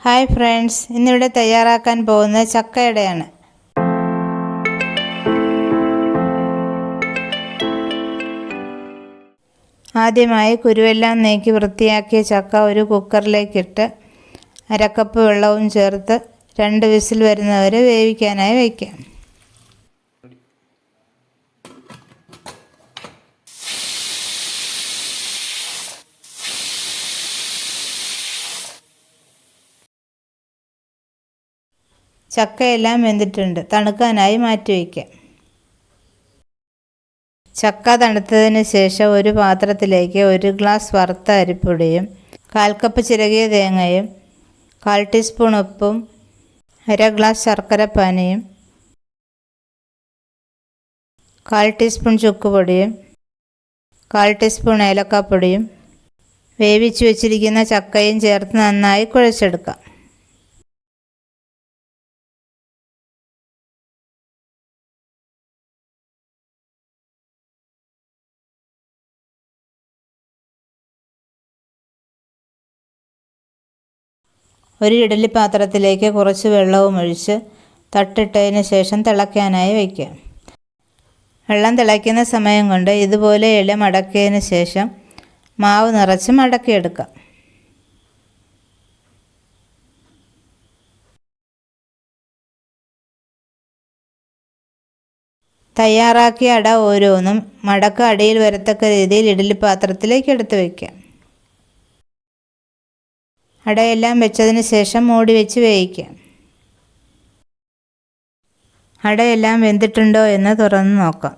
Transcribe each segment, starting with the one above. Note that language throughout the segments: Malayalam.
ഹായ് ഫ്രണ്ട്സ്, ഇന്നിവിടെ തയ്യാറാക്കാൻ പോകുന്നത് ചക്കയടയാണ്. ആദ്യമായി കുരുവെല്ലാം നീക്കി വൃത്തിയാക്കിയ ചക്ക ഒരു കുക്കറിലേക്കിട്ട് അരക്കപ്പ് വെള്ളവും ചേർത്ത് 2 വിസിൽ വരുന്നവരെ വേവിക്കാനായി വയ്ക്കാം. ചക്കയെല്ലാം വെന്തിട്ടുണ്ട്. തണുക്കാനായി മാറ്റി വയ്ക്കാം. ചക്ക തണുത്തതിന് ശേഷം ഒരു പാത്രത്തിലേക്ക് 1 ഗ്ലാസ് വറുത്ത അരിപ്പൊടിയും 1/4 കപ്പ് ചിരകിയ തേങ്ങയും 1/4 ടീസ്പൂൺ ഉപ്പും 1/2 ഗ്ലാസ് ശർക്കരപ്പാനിയും 1/4 ടീസ്പൂൺ ചുക്കുപൊടിയും 1/4 ടീസ്പൂൺ ഏലക്കാപ്പൊടിയും വേവിച്ചു വച്ചിരിക്കുന്ന ചക്കയും ചേർത്ത് നന്നായി കുഴച്ചെടുക്കാം. ഒരു ഇഡ്ഡലി പാത്രത്തിലേക്ക് കുറച്ച് വെള്ളവും ഒഴിച്ച് തട്ടിട്ടതിന് ശേഷം തിളയ്ക്കാനായി വയ്ക്കാം. വെള്ളം തിളയ്ക്കുന്ന സമയം കൊണ്ട് ഇതുപോലെ ഇല മടക്കിയതിന് ശേഷം മാവ് നിറച്ച് മടക്കിയെടുക്കാം. തയ്യാറാക്കിയ അട ഓരോന്നും മടക്ക് അടിയിൽ വരത്തക്ക രീതിയിൽ ഇഡ്ഡലി പാത്രത്തിലേക്ക് എടുത്ത് വയ്ക്കാം. അടയെല്ലാം വെച്ചതിന് ശേഷം മൂടി വെച്ച് വേവിക്കാം. അടയെല്ലാം വെന്തിട്ടുണ്ടോ എന്ന് തുറന്ന് നോക്കാം.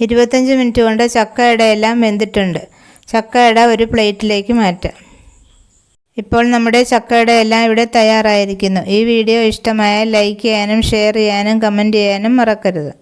ഇരുപത്തഞ്ച് മിനിറ്റ് കൊണ്ട് ചക്കയടയെല്ലാം വെന്തിട്ടുണ്ട്. ചക്കയട ഒരു പ്ലേറ്റിലേക്ക് മാറ്റാം. ഇപ്പോൾ നമ്മുടെ ചക്കയടയെല്ലാം ഇവിടെ തയ്യാറായിരിക്കുന്നു. ഈ വീഡിയോ ഇഷ്ടമായാൽ ലൈക്ക് ചെയ്യാനും ഷെയർ ചെയ്യാനും കമൻറ്റ് ചെയ്യാനും മറക്കരുത്.